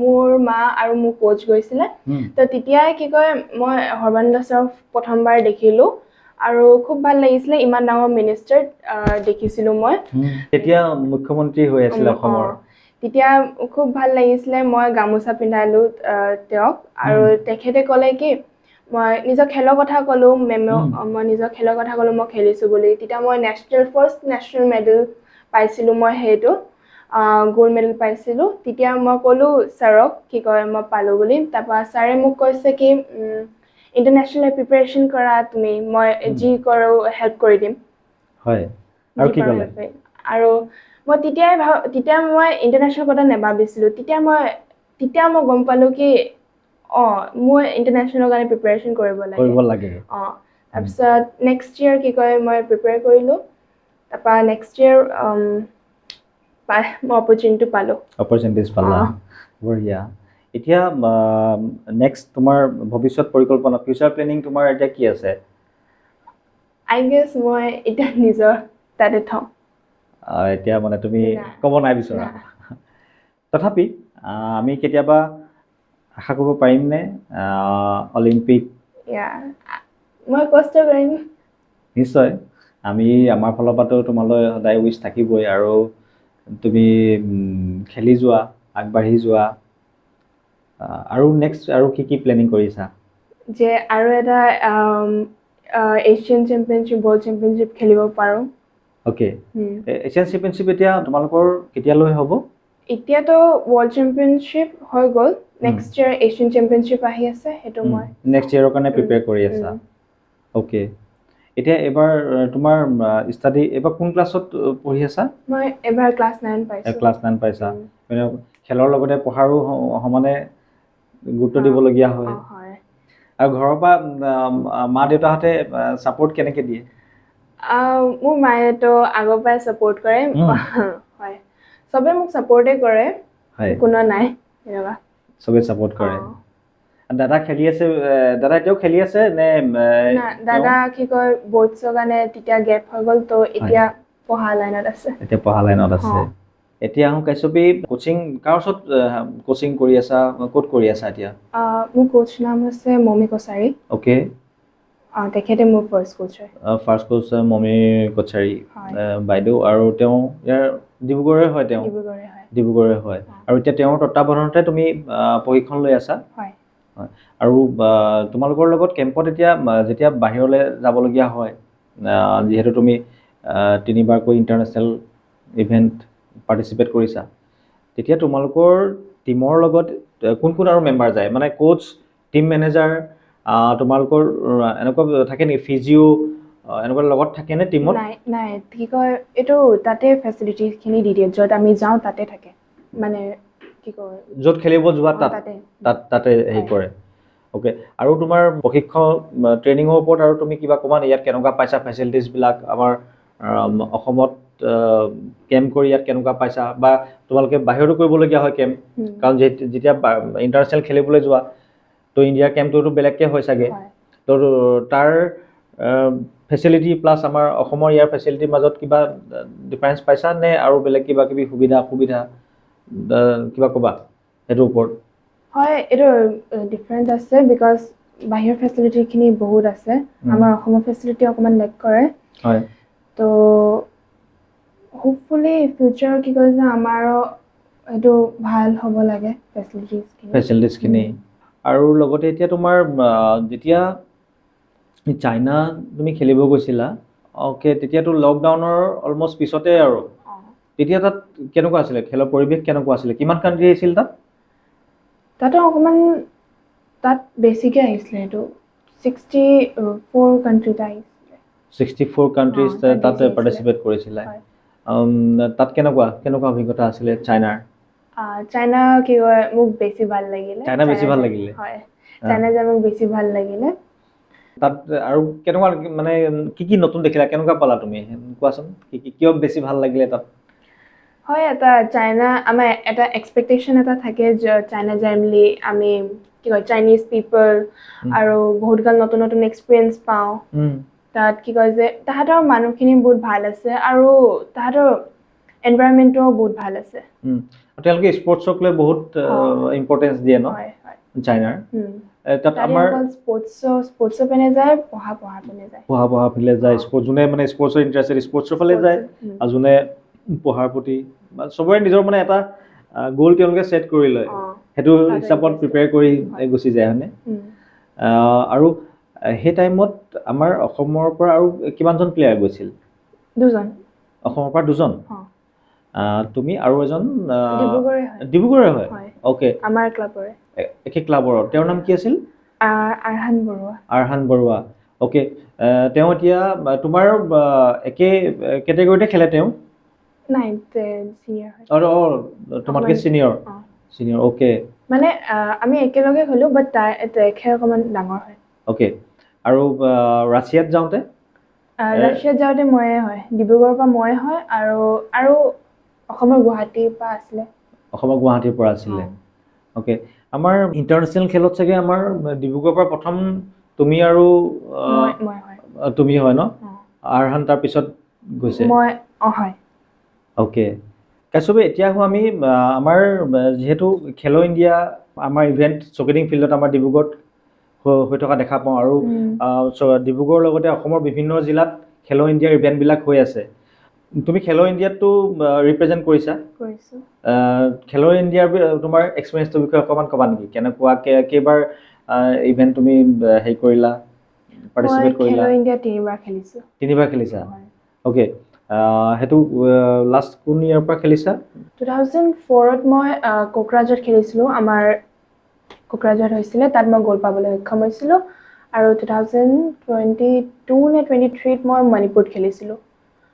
Speaker 1: মোৰ মা আৰু মোৰ কোচ গৈছিলে তো তেতিয়াই কি কয় মই সৰ্বানন্দ ছাৰক প্ৰথমবাৰ দেখিলোঁ আৰু খুব ভাল লাগিছিলে ইমান ডাঙৰ মিনিষ্টাৰ দেখিছিলোঁ মই
Speaker 2: তেতিয়া মুখ্যমন্ত্ৰী হৈ আছিলে অসমৰ
Speaker 1: তেতিয়া খুব ভাল লাগিছিলে মই গামোচা পিন্ধালোঁ তেওঁক আৰু তেখেতে ক'লে কি মই নিজৰ খেলৰ কথা ক'লোঁ মেমক মই নিজৰ খেলৰ কথা ক'লোঁ মই খেলিছোঁ বুলি তেতিয়া মই ফাৰ্ষ্ট নেশ্যনেল মেডেল পাইছিলোঁ মই সেইটো গ'ল্ড মেডেল পাইছিলোঁ তেতিয়া মই ক'লোঁ ছাৰক কি কয় মই পালোঁ বুলি তাৰপৰা ছাৰে মোক কৈছে কি ইণ্টাৰনেশ্যনেল প্ৰিপেৰেশ্যন কৰা তুমি মই যি কৰোঁ হেল্প কৰি দিম
Speaker 2: হয় আৰু কি ক'লে
Speaker 1: আৰু মই তেতিয়া মই ইণ্টাৰনেশ্যনেল কথা নাভাবিছিলোঁ তেতিয়া মই গম পালোঁ কি মই ইণ্টাৰনেশ্যনেলৰ কাৰণে প্ৰিপেৰেশ্যন কৰিব লাগে তাৰপিছত নেক্সট ইয়েৰ কি কয় মই প্ৰিপেয়াৰ কৰিলোঁ তাৰপৰা নেক্সট ইয়েৰ মই
Speaker 2: অপৰচুনিটিজ পালা বঢ়িয়া এতিয়া নেক্সট তোমাৰ ভৱিষ্যত পৰিকল্পনা ফিউচাৰ প্লেনিং তোমাৰ এতিয়া কি আছে
Speaker 1: আই গেছ মই এতিয়া নিজৰ তাতে থওঁ
Speaker 2: এতিয়া মানে তুমি ক'ব নাই বিচৰা তথাপি আমি কেতিয়াবা আশা কৰিব পাৰিমনে অলিম্পিক
Speaker 1: মই কষ্ট কৰিম
Speaker 2: নিশ্চয় আমি আমাৰ ফালৰ পৰাতো তোমালৈ সদায় উইচ থাকিবই আৰু তুমি খেলি যোৱা আগবাঢ়ি যোৱা আৰু নেক্সট আৰু কি প্লেনিং কৰিছা
Speaker 1: যে আৰু এটা এছিয়ান চেম্পিয়নশ্বিপ ৱৰ্ল্ড চেম্পিয়নশ্বিপ খেলিব পাৰোঁ
Speaker 2: অ'কে এছিয়ান চেম্পিয়নশ্বিপ এতিয়া তোমালোকৰ কেতিয়ালৈ হ'ব
Speaker 1: এতিয়াতো ৱৰ্ল্ড চেম্পিয়নশ্বিপ হৈ গ'ল নেক্সট ইয়েৰ এছিয়ান চেম্পিয়নশ্বিপ আহি আছে সেইটো মই
Speaker 2: নেক্সট ইয়েৰৰ কাৰণে প্ৰিপেয়াৰ কৰি আছা অ'কে এতিয়া এবাৰ তোমাৰ ষ্টাডি এবাৰ কোন ক্লাছত পঢ়ি আছা
Speaker 1: মই এবাৰ ক্লাছ 9 পাইছোঁ
Speaker 2: ক্লাছ 9 পাইছা মানে খেলৰ লগতে পঢ়াৰো সমানে গুৰুত্ব দিবলগীয়া হয় আৰু ঘৰৰ পৰা মা দেউতাহঁতে ছাপোৰ্ট কেনেকৈ দিয়ে
Speaker 1: মোৰ মায়েতো আগৰ পৰাই ছাপোৰ্ট কৰে হয় চবে মোক ছাপোৰ্টে কৰে কোনো নাই এনেকুৱা
Speaker 2: চবে ছাপোৰ্ট কৰে দাদা খেলি আছে দাদা এতিয়াও খেলি আছে নে
Speaker 1: দাদা কি কয় বৰ্ডছৰ কাৰণে তেতিয়া গেপ হৈ গ'ল তো এতিয়া পঢ়া লাইনত আছে
Speaker 2: এতিয়া আহোঁ কাশ্যপী কোচিং কাৰ ওচৰত কোচিং কৰি আছা ক'ত কৰি আছা এতিয়া
Speaker 1: মোৰ কোচ নাম হৈছে মমি কছাৰী
Speaker 2: অ'কে
Speaker 1: তেখেতে মোৰ ফাৰ্ষ্ট কোচ হয়
Speaker 2: ফাৰ্ষ্ট কোচ মমি কছাৰী বাইদেউ আৰু তেওঁ ইয়াৰ ডিব্ৰুগড়ৰে হয় ডিব্ৰুগড়ৰে হয় আৰু এতিয়া তেওঁৰ তত্বাৱধানতে তুমি প্ৰশিক্ষণ লৈ আছা হয় আৰু তোমালোকৰ লগত কেম্পত এতিয়া যেতিয়া বাহিৰলৈ যাবলগীয়া হয় যিহেতু তুমি 3বাৰকৈ ইণ্টাৰনেশ্যনেল ইভেণ্ট পাৰ্টিচিপেট কৰিছা তেতিয়া তোমালোকৰ টীমৰ লগত কোন কোন আৰু মেম্বাৰ যায় মানে কোচ টীম মেনেজাৰ তোমালোকৰ এনেকুৱা থাকে নেকি ফিজিঅ' এনেকুৱা লগত থাকেনে টীমত
Speaker 1: নাই কি কয় এইটো তাতে ফেচিলিটিখিনি দি দিয়ে য'ত আমি যাওঁ তাতে থাকে মানে কি কয়
Speaker 2: য'ত খেলিব যোৱা তাতে হেৰি কৰে অ'কে আৰু তোমাৰ প্ৰশিক্ষণ ট্ৰেইনিঙৰ ওপৰত আৰু তুমি কিবা ক'বা ইয়াত কেনেকুৱা পাইছা ফেচিলিটিছবিলাক আমাৰ অসমত কেম্প কৰি ইয়াত কেনেকুৱা পাইছা বা তোমালোকে বাহিৰতো কৰিবলগীয়া হয় কেম্প কাৰণ যেতিয়া ইণ্টাৰনেশ্যনেল খেলিবলৈ যোৱা তো ইণ্ডিয়াৰ কেম্পটোতো বেলেগকৈ হয় চাগে তো তাৰ ফেচিলিটি প্লাছ আমাৰ অসমৰ ইয়াৰ ফেচিলিটিৰ মাজত কিবা ডিফাৰেঞ্চ পাইছা নে আৰু বেলেগ কিবা কিবি সুবিধা অসুবিধা কিবা ক'বা সেইটোৰ ওপৰত
Speaker 1: হয় এইটো ডিফাৰেণ্ট আছে বিকজ বাহিৰৰ ফেচিলিটিখিনি বহুত আছে আমাৰ অসমৰ ফেচিলিটি অকণমান লেক কৰে
Speaker 2: হয়
Speaker 1: তো হোপফুলি ফিউচাৰ কি কৈছে আমাৰো এইটো ভাল হ'ব লাগে ফেচিলিটিছখিনি
Speaker 2: আৰু লগতে এতিয়া তোমাৰ যেতিয়া চাইনা তুমি খেলিব গৈছিলা অ'কে তেতিয়াতো লকডাউনৰ অলমষ্ট পিছতে আৰু তেতিয়া তাত কেনেকুৱা আছিলে খেলৰ পৰিৱেশ কেনেকুৱা আছিলে কিমান কাণ্ট্ৰি আহিছিল
Speaker 1: তাতো অকণমান তাত বেছিকৈ আহিছিলে এইটো 64 কাণ্ট্ৰিত আহিছিলে
Speaker 2: 64 কাণ্ট্ৰিজ তাতে পাৰ্টিচিপেট কৰিছিলে তাত কেনেকুৱা অভিজ্ঞতা আছিলে চাইনাৰ
Speaker 1: চাইনা কি কয় মোক বেছি ভাল লাগিলে
Speaker 2: চাইনা বেছি ভাল লাগিলে
Speaker 1: হয় চাইনা যাই মোক বেছি ভাল লাগিলে
Speaker 2: তাত আৰু কেনেকুৱা মানে কি নতুন দেখিলা কেনেকুৱা পালা তুমি কোৱাচোন কিয় বেছি ভাল লাগিলে তাত
Speaker 1: হয় এটা চাইনা আমাৰ এটা এক্সপেক্টেশ্যন এটা থাকে যে চাইনা যাই মেলি আমি কি কয় চাইনিজ পিপল আৰু বহুত গাল নতুন নতুন এক্সপিৰিয়েঞ্চ পাওঁ তাত কি কয় যে তাহাঁতৰ মানুহখিনি বহুত ভাল আছে আৰু তাহাঁতৰ এনভাইৰনমেণ্টটো বহুত ভাল আছে
Speaker 2: তেওঁলোকে স্পৰ্টছক লৈ বহুত ইম্পৰ্টেঞ্চ দিয়ে ন চাইনাৰ তাত আমাৰ
Speaker 1: স্পৰ্টছৰ পিনে যায় পঢ়া পিনে যায়
Speaker 2: পঢ়া ফালে যায় স্পৰ্টছ যোনে মানে স্পৰ্টছৰ ইণ্টাৰেষ্টেড স্পৰ্টছৰ ফালে যায় আৰু যোনে পঢ়াৰ প্ৰতি চবৰে নিজৰ মানে এটা গ'ল তেওঁলোকে ছেট কৰি লয় সেইটো হিচাপত প্ৰিপেয়াৰ কৰি গুচি যায় হয়নে আৰু সেই টাইমত আমাৰ অসমৰ পৰা আৰু কিমানজন প্লেয়াৰ গৈছিল
Speaker 1: দুজন
Speaker 2: অসমৰ পৰা দুজন তুমি আৰু এজন ডিব্ৰুগড়ৰে হয় অ'কে
Speaker 1: আমাৰ ক্লাবৰে
Speaker 2: একে ক্লাবৰ তেওঁৰ নাম কি আছিল
Speaker 1: আৰহান বৰুৱা
Speaker 2: অ'কে তেওঁ এতিয়া তোমাৰ একে কেটেগৰীতে খেলে তেওঁ তোমাতকৈ চিনিয়ৰ অ'কে
Speaker 1: মানে আমি একেলগে হ'লো বাট তেখেত অকণমান ডাঙৰ হয়
Speaker 2: অ'কে আৰু ৰাছিয়াত যাওঁতে
Speaker 1: ময়ে হয় ডিব্ৰুগড়ৰ পৰা মই হয় আৰু অসমৰ গুৱাহাটীৰ পৰা আছিলে
Speaker 2: অ'কে আমাৰ ইণ্টাৰনেশ্যনেল খেলত চাগে আমাৰ ডিব্ৰুগড়ৰ পৰা প্ৰথম তুমি আৰু তুমি হয় ন আৰহান তাৰপিছত গৈছে
Speaker 1: হয়
Speaker 2: অ'কে কাশ্যপে এতিয়া আমি আমাৰ যিহেতু খেলো ইণ্ডিয়া আমাৰ ইভেণ্ট চকেটিং ফিল্ডত আমাৰ ডিব্ৰুগড়ত হৈ থকা দেখা পাওঁ আৰু ডিব্ৰুগড়ৰ লগতে অসমৰ বিভিন্ন জিলাত খেলো ইণ্ডিয়াৰ ইভেণ্টবিলাক হৈ আছে তুমি খেলো ইণ্ডিয়াততো ৰিপ্ৰেজেণ্ট কৰিছা খেলো ইণ্ডিয়াৰ তোমাৰ এক্সপিৰিয়েঞ্চটোৰ বিষয়ে অকণমান ক'বা নেকি কেনেকুৱা কেইবাৰ ইভেণ্ট তুমি হেৰি কৰিলা পাৰ্টিচিপেট কৰিলা তিনিবাৰ খেলিছা অ'কে সেইটো লাষ্ট কোন ইয়াৰৰ পৰা খেলিছা
Speaker 1: 2004ত মই কোকৰাঝাৰত খেলিছিলোঁ আমাৰ কোকৰাঝাৰত হৈছিলে তাত মই গ'ল পাবলৈ সক্ষম হৈছিলোঁ আৰু 2022 নে 23ত মই মণিপুৰত খেলিছিলোঁ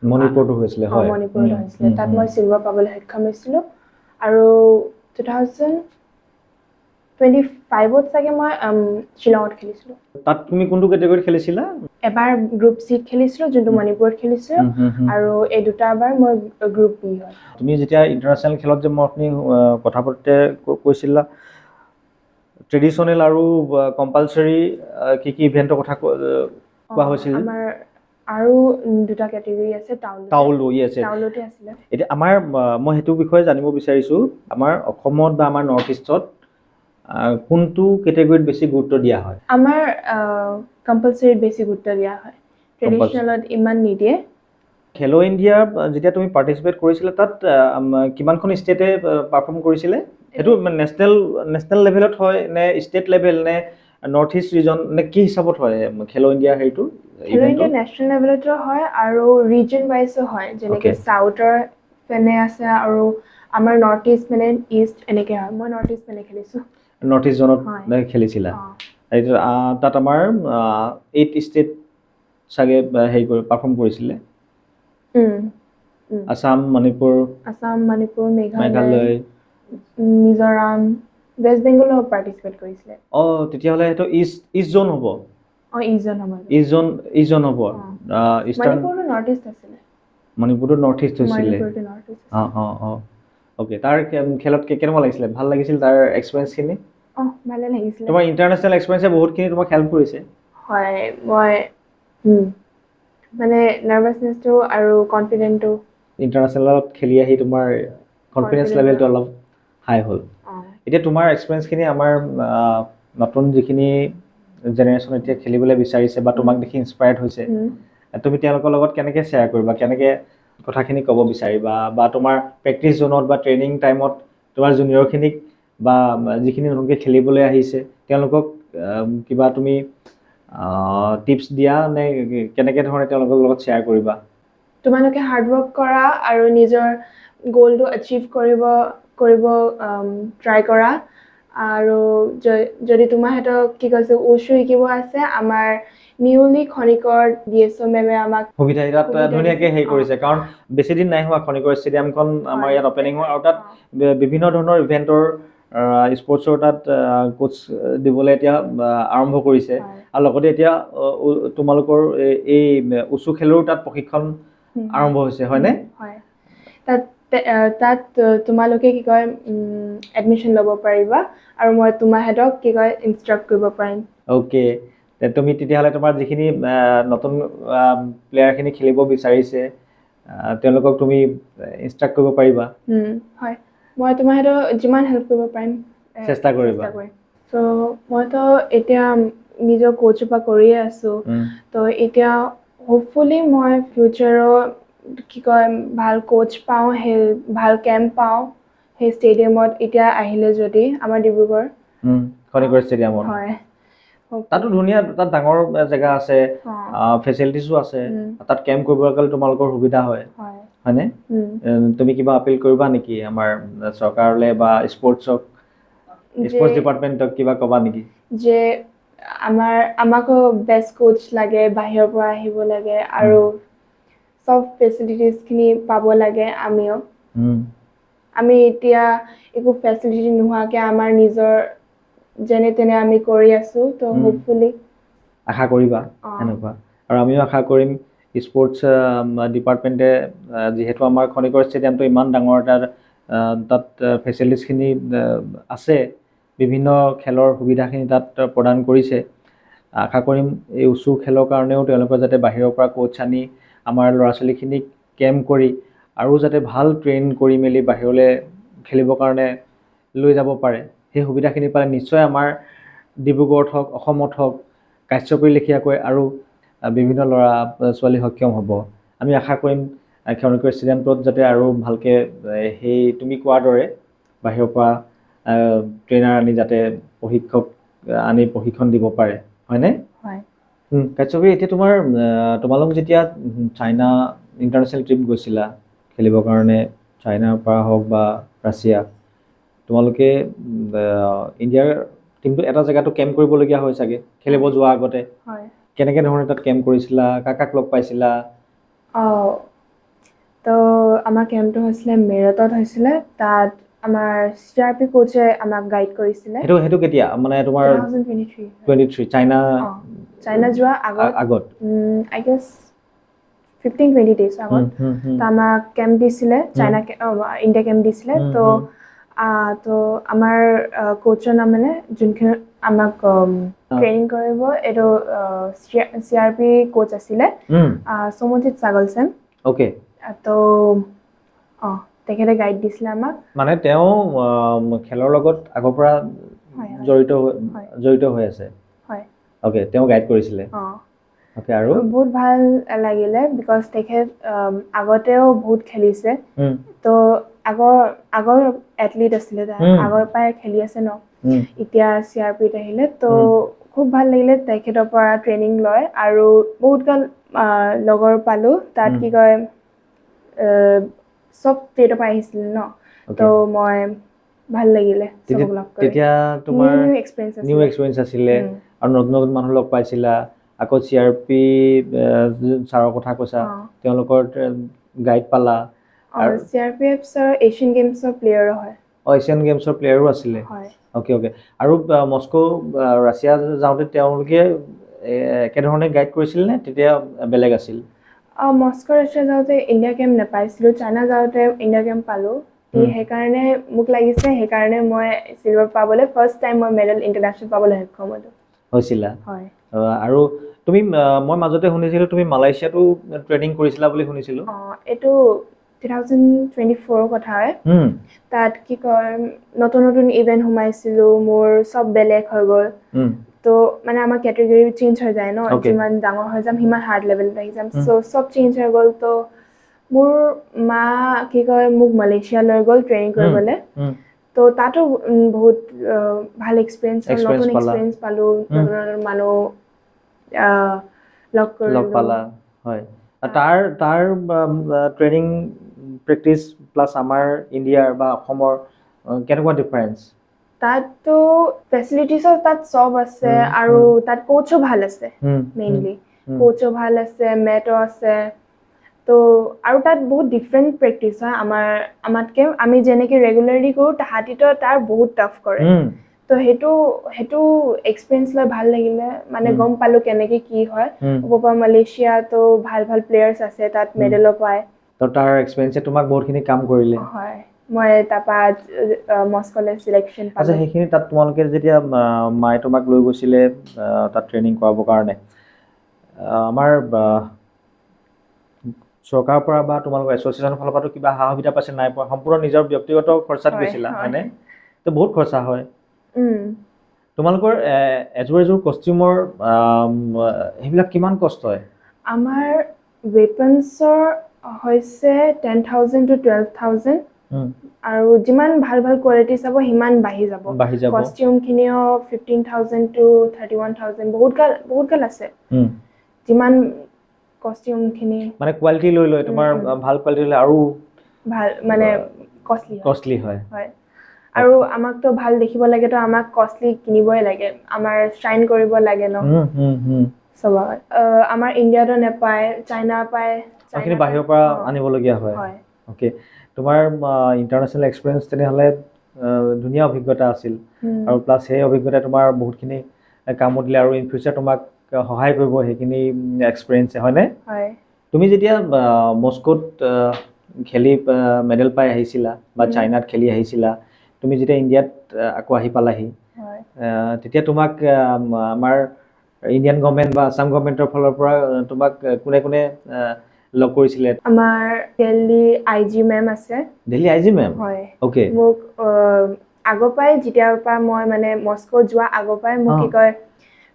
Speaker 2: মণিপুৰতো হৈছিলে হয়
Speaker 1: মণিপুৰত হৈছিলে তাত মই চিলভাৰ পাবলৈ সক্ষম হৈছিলোঁ আৰু 2025ত চাগে মই শ্বিলঙত খেলিছিলোঁ
Speaker 2: তাত তুমি কোনটো কেটেগৰীত খেলিছিলা
Speaker 1: এবাৰ গ্ৰুপ চি খেলিছিলোঁ যোনটো মণিপুৰত খেলিছিলোঁ আৰু এই দুটাবাৰ মই গ্ৰুপ বি হয়
Speaker 2: তুমি যেতিয়া ইণ্টাৰনেশ্যনেল খেলত যে মই আপুনি কথা পাতোতে কৈছিলা ট্ৰেডিশ্যনেল আৰু কম্পালচৰি কি ইভেণ্টৰ কথা কোৱা হৈছিল
Speaker 1: আমাৰ আৰু দুটা কেটেগৰী আছে টাউলতে আছিলে
Speaker 2: এতিয়া আমাৰ মই সেইটো বিষয়ে জানিব বিচাৰিছোঁ আমাৰ অসমত বা আমাৰ নৰ্থ ইষ্টত কোনটো কেটেগৰীত বেছি গুৰুত্ব দিয়া হয়
Speaker 1: আমাৰ কম্পালচৰিত বেছি গুৰুত্ব দিয়া হয় ট্ৰেডিশ্যনেলত ইমান নিদিয়ে
Speaker 2: খেলো ইণ্ডিয়া যেতিয়া তুমি পাৰ্টিচিপেট কৰিছিলা তাত কিমানখন ষ্টেটে পাৰফৰ্ম কৰিছিলে সেইটো নেশ্যনেল লেভেলত হয় নে ষ্টেট লেভেল নে নৰ্থ ইষ্ট ৰিজন নে কি হিচাপত হয় খেলো ইণ্ডিয়া হেৰিটো
Speaker 1: খেলো ইণ্ডিয়া নেশ্যনেল লেভেলতো হয় আৰু ৰিজন ৱাইজো হয় যেনেকৈ চাউথৰ পেনে আছে আৰু আমাৰ নৰ্থ ইষ্ট মানে ইষ্ট এনেকৈ হয় মই নৰ্থ ইষ্ট পেনে খেলিছোঁ
Speaker 2: নৰ্থ ইষ্ট জোনত খেলিছিলা তাত আমাৰ 8 ষ্টেট চাগে হেৰি কৰি পাৰফৰ্ম কৰিছিলে আসাম মণিপুৰ মেঘালয়
Speaker 1: মিজোৰাম ৱেষ্ট বেংগলো পাৰ্টিচিপেট কৰিছিলে
Speaker 2: তেতিয়াহ'লে সেইটো ইষ্ট জোন হ'ব ইষ্ট জোন হ'ব মণিপুৰটো নৰ্থ ইষ্ট হৈছিলে অ'কে তাৰ খেলত কেনেকুৱা লাগিছিলে ভাল লাগিছিল তাৰ এক্সপিৰিয়েঞ্চখিনি
Speaker 1: ভালে লাগিছিলে
Speaker 2: তোমাৰ ইণ্টাৰনেশ্যনেল এক্সপিৰিয়েঞ্চে বহুতখিনি তোমাক হেল্প কৰিছে
Speaker 1: হয় মই মানে নাৰ্ভাছনেছটো আৰু কনফিডেণ্টটো
Speaker 2: ইণ্টাৰনেশ্যনেলত খেলি আহি তোমাৰ কনফিডেঞ্চ লেভেলটো অলপ হাই হ'ল এতিয়া তোমাৰ এক্সপিৰিয়েঞ্চখিনি আমাৰ নতুন যিখিনি জেনেৰেশ্যন এতিয়া খেলিবলৈ বিচাৰিছে বা তোমাক দেখি ইনস্পায়াৰ্ড হৈছে তুমি তেওঁলোকৰ লগত কেনেকৈ শ্বেয়াৰ কৰিবা কেনেকৈ কথাখিনি ক'ব বিচাৰিবা বা তোমাৰ প্ৰেক্টিছ জোনত বা ট্ৰেইনিং টাইমত তোমাৰ জুনিয়ৰখিনিক বা যিখিনি নতুনকৈ খেলিবলৈ আহিছে তেওঁলোকক কিবা তুমি টিপছ দিয়া নে কেনেকৈ ধৰণে তেওঁলোকৰ লগত শ্বেয়াৰ কৰিবা
Speaker 1: তোমালোকে হাৰ্ডৱৰ্ক কৰা আৰু নিজৰ গ'লটো এচিভ কৰিব ট্ৰাই কৰা আৰু যদি তোমাৰ সিহঁতক কি কৈছে উচু শিকিব আছে আমাৰ নিউলি খনিকৰ DSO মেমে আমাক
Speaker 2: সুবিধা তাত ধুনীয়াকৈ হেৰি কৰিছে কাৰণ বেছিদিন নাই হোৱা খনিকৰ ষ্টেডিয়ামখন আমাৰ ইয়াত অপেনিং হোৱা আৰু তাত বিভিন্ন ধৰণৰ ইভেণ্টৰ স্পৰ্টছৰ তাত কোচ দিবলৈ এতিয়া আৰম্ভ কৰিছে আৰু লগতে এতিয়া তোমালোকৰ এই উচু খেলৰো তাত প্ৰশিক্ষণ আৰম্ভ হৈছে হয়নে
Speaker 1: তাত তোমালোকে কি কয় এডমিশ্যন ল'ব পাৰিবা আৰু মই তোমাৰহেঁতক কি কয় ইনষ্ট্ৰাক্ট কৰিব পাৰিম
Speaker 2: অ'কে তুমি তেতিয়াহ'লে তোমাৰ যিখিনি নতুন প্লেয়াৰখিনি খেলিব বিচাৰিছে তেওঁলোকক তুমি ইনষ্ট্ৰাক্ট কৰিব পাৰিবা
Speaker 1: হয় মই তোমাৰ সেইটো যিমান হেল্প কৰিব পাৰিম
Speaker 2: চেষ্টা কৰিবা
Speaker 1: চ' মইতো এতিয়া নিজৰ কোচৰ পৰা কৰিয়ে আছোঁ তো এতিয়া হোপফুলি মই ফিউচাৰত কি কয় ভাল কোচ পাওঁ সেই ভাল কেম্প পাওঁ সেই ষ্টেডিয়ামত এতিয়া আহিলে যদি আমাৰ ডিব্ৰুগড়
Speaker 2: খনিকৰ ষ্টেডিয়ামত
Speaker 1: হয়
Speaker 2: তাতো ধুনীয়া তাত ডাঙৰ জেগা আছে ফেচিলিটিছো আছে তাত কেম্প কৰিবৰ কাৰণে তোমালোকৰ সুবিধা হয় হয়নে তুমি কিবা আপিল কৰিবা নেকি আমাৰ চৰকাৰলৈ বা স্পৰ্টছক স্পৰ্টছ ডিপাৰ্টমেণ্টক কিবা ক'বা নেকি
Speaker 1: যে আমাকো বেষ্ট কোচ লাগে বাহিৰৰ পৰা আহিব লাগে আৰু চব ফেচিলিটিজখিনি পাব লাগে আমিও আমি এতিয়া একো ফেচিলিটি নোহোৱাকৈ আমাৰ নিজৰ যেনে তেনে আমি কৰি আছোঁ তো হোপফুলি
Speaker 2: আশা কৰিবা এনেকুৱা আৰু আমিও আশা কৰিম স্পৰ্টছ ডিপাৰ্টমেণ্টে যিহেতু আমাৰ খনিকৰ ষ্টেডিয়ামটো ইমান ডাঙৰ তাত ফেচিলিটিছখিনি আছে বিভিন্ন খেলৰ সুবিধাখিনি তাত প্ৰদান কৰিছে আশা কৰিম এই উচু খেলৰ কাৰণেও তেওঁলোকে যাতে বাহিৰৰ পৰা কোচ আনি আমাৰ ল'ৰা ছোৱালীখিনিক কেম্প কৰি আৰু যাতে ভাল ট্ৰেইন কৰি মেলি বাহিৰলৈ খেলিবৰ কাৰণে লৈ যাব পাৰে সেই সুবিধাখিনি পালে নিশ্চয় আমাৰ ডিব্ৰুগড়ত হওক অসমত হওক কাশ্যপৰি লেখীয়াকৈ আৰু বিভিন্ন ল'ৰা ছোৱালী সক্ষম হ'ব আমি আশা কৰিম খনিকৰ ষ্টেডিয়ামটোত যাতে আৰু ভালকৈ সেই তুমি কোৱাৰ দৰে বাহিৰৰ পৰা ট্ৰেইনাৰ আনি যাতে প্ৰশিক্ষক আনি প্ৰশিক্ষণ দিব পাৰে হয়নে কাশ্যপৰি এতিয়া তোমালোক যেতিয়া চাইনা ইণ্টাৰনেশ্যনেল ট্ৰিপ গৈছিলা খেলিবৰ কাৰণে চাইনাৰ পৰা হওক বা ৰাছিয়া তোমালোকে ইণ্ডিয়াৰ টিমটো এটা জেগাতো কেম্প কৰিবলগীয়া হয় চাগে খেলিব যোৱাৰ আগতে কেনেকৈ ধৰণে তাত কেম্প কৰিছিলা কাক লগ পাইছিলা
Speaker 1: তো আমাৰ কেম্পটো হৈছিলে মেৰটত হৈছিলে তাত আমাৰ CRP কোচে আমাক গাইড কৰিছিলে
Speaker 2: সেইটো কেতিয়া মানে তোমাৰ 2023 চাইনা
Speaker 1: যোৱা আগত আই গেছ 15-20 days আগত তো আমাক কেম্প দিছিলে ইণ্ডিয়া কেম্প দিছিলে তো আমাৰ কোচৰ নাম মানে যোনখিনি আমাক ট্ৰেইনিং কৰিব এইটো CRP কোচ আছিলে সৌম্যজিৎ সাগল সেন তো তেখেতে গাইড দিছিলে আমাক মানে
Speaker 2: তেওঁ খেলৰ লগত আগৰ পৰা জড়িত হৈ আছে তেওঁ গাইড কৰিছিলে আৰু
Speaker 1: বহুত ভাল লাগিলে বিকজ তেখেত আগতেও বহুত খেলিছে তো আগৰ এথলিট আছিলে আগৰ পৰাই খেলি আছে ন এতিয়া CRPত আহিলে তো খুব ভাল লাগিলে তেখেতৰ পৰা ট্ৰেইনিং লয় আৰু বহুত গাল লগৰ পালোঁ তাত কি কয় চব ষ্টেটৰ পৰা আহিছিলে ন তো মই ভাল লাগিলে
Speaker 2: তেতিয়া তোমাৰ নিউ এক্সপিৰিয়েঞ্চ আছিলে আৰু নতুন নতুন মানুহ লগ পাইছিলা আকৌ CRP ছাৰৰ কথা কৈছা তেওঁলোকৰ গাইড পালা
Speaker 1: CRPF ছাৰ এছিয়ান গেমছৰ প্লেয়াৰো হয়
Speaker 2: এছিয়ান গেমছৰ প্লেয়াৰো আছিলে অ'কে আৰু মস্কো ৰাছিয়া যাওঁতে তেওঁলোকে একেধৰণে গাইড কৰিছিল নে তেতিয়া বেলেগ আছিল
Speaker 1: মস্কো ৰাছিয়া যাওঁতে ইণ্ডিয়া কেম্প নাপাইছিলোঁ চাইনা যাওঁতে ইণ্ডিয়া কেম্প পালোঁ সেইকাৰণে মোক লাগিছে সেইকাৰণে মই চিলভাৰ পাবলৈ ফাৰ্ষ্ট টাইম মই মেডেল ইণ্টাৰনেশ্যনেল পাবলৈ সক্ষম হৈছিলা
Speaker 2: আৰু তুমি মই মাজতে শুনিছিলোঁ তুমি মালয়েছিয়াতো ট্ৰেইনিং কৰিছিলা বুলি শুনিছিলোঁ
Speaker 1: এইটো 2024 কথা হয় তাত কি কয় নতুন নতুন ইভেণ্ট সোমাইছিলোঁ মোৰ চব বেলেগ হৈ গ'ল তো মানে আমাৰ কেটেগৰী চেঞ্জ হৈ যায় ন যিমান ডাঙৰ হৈ যাম সিমান হাৰ্ড লেভেলত আহি যাম চব চেঞ্জ হৈ গ'ল তো মোৰ মা কি কয় মোক মালয়েছিয়া লৈ গ'ল ট্ৰেইনিং কৰিবলৈ তো তাতো বহুত ভাল এক্সপিৰিয়েঞ্চ নতুন এক্সপিৰিয়েঞ্চ পালোঁ নতুন নতুন মানুহ লগ
Speaker 2: পালা হয় তাৰ ট্ৰেইনিং প্ৰেক্টিচ প্লাছ আমাৰ ইণ্ডিয়াৰ বা অসমৰ কেনেকুৱা ডিফাৰেঞ্চ
Speaker 1: তাততো ফেচিলিটিছৰ তাত চব আছে আৰু তাত কোচো ভাল আছে মেইনলি কোচো ভাল আছে মেটো আছে তো আৰু তাত বহুত ডিফাৰেণ্ট প্ৰেক্টিচ হয় আমাতকৈ আমি যেনেকৈ ৰেগুলাৰলি কৰোঁ তাহাঁতিতো তাৰ বহুত টাফ কৰে তো সেইটো এক্সপিৰিয়েঞ্চ লৈ ভাল লাগিলে মানে গম পালোঁ কেনেকৈ কি হয় ওপৰৰ মালয়েছিয়াতো ভাল ভাল প্লেয়াৰ্ছ আছে তাত মেডেলো পায়
Speaker 2: তো তাৰ এক্সপিৰিয়েঞ্চে তোমাক বহুতখিনি কাম কৰিলে
Speaker 1: হয় মই তাৰপৰা মস্কোলৈ চিলেকশ্যন
Speaker 2: আচ্ছা,
Speaker 1: পালোঁ।
Speaker 2: সেইখিনি তাত তোমালোকে যেতিয়া মায়ে তোমাক লৈ গৈছিলে তাত ট্ৰেইনিং কৰাবৰ কাৰণে, আমাৰ চৰকাৰৰ পৰা বা তোমালোকৰ এছ'চিয়েশ্যনৰ ফালৰ পৰাতো কিবা সা সুবিধা পাইছে নাই পোৱা? সম্পূৰ্ণ নিজৰ ব্যক্তিগত খৰচাত গৈছিলা, হয়নে? তো বহুত খৰচা হয়। তোমালোকৰ এযোৰ কষ্টিউমৰ সেইবিলাক কিমান কষ্ট হয়?
Speaker 1: আমাৰ ৱেপনছৰ হৈছে 10,000 to 12,000 আৰু যিমান ভাল ভাল কোৱালিটি চাব সিমান বাঢ়ি যাব। কষ্টিউমখিনিও 15,000 to 31,000 বহুত গাল আছে। যিমান কষ্টিউমখিনি
Speaker 2: মানে কোৱালিটি লৈ লৈ তোমাৰ ভাল কোৱালিটি হ'লে আৰু
Speaker 1: ভাল মানে কষ্টলি
Speaker 2: হয়।
Speaker 1: হয়। আৰু আমাকতো ভাল দেখিব লাগেতো আমাক কষ্টলি কিনিবই লাগে, আমাৰ শ্বাইন কৰিব লাগে ন চবত। আমাৰ ইণ্ডিয়াতো নাপায়, চাইনা পায়।
Speaker 2: সেইখিনি বাহিৰৰ পৰা আনিবলগীয়া হয়। অ'কে, তোমাৰ ইণ্টাৰনেশ্যনেল এক্সপিৰিয়েঞ্চ তেনেহ'লে ধুনীয়া অভিজ্ঞতা আছিল, আৰু প্লাছ সেই অভিজ্ঞতাই তোমাৰ বহুতখিনি কামত দিলে আৰু ইন ফিউচাৰ তোমাক সহায় কৰিব সেইখিনি এক্সপিৰিয়েঞ্চে, হয়নে? হয়। তুমি যেতিয়া মস্কোত খেলি মেডেল পাই আহিছিলা বা চাইনাত খেলি আহিছিলা, তুমি যেতিয়া ইণ্ডিয়াত আকৌ আহি পালাহি, তেতিয়া তোমাক আমাৰ ইণ্ডিয়ান গভৰ্ণমেণ্ট বা আছাম গভৰ্ণমেণ্টৰ ফালৰ পৰা তোমাক কোনে কোনে লগ কৰিছিলে?
Speaker 1: আমাৰ দিল্লী IG মেম আছে।
Speaker 2: Delhi IG ma'am?
Speaker 1: হয়।
Speaker 2: অ'কে।
Speaker 1: মোক আগৰ পৰাই যেতিয়াৰ পৰা মই মানে মস্কো যোৱা আগৰ পৰাই মোক কি কয়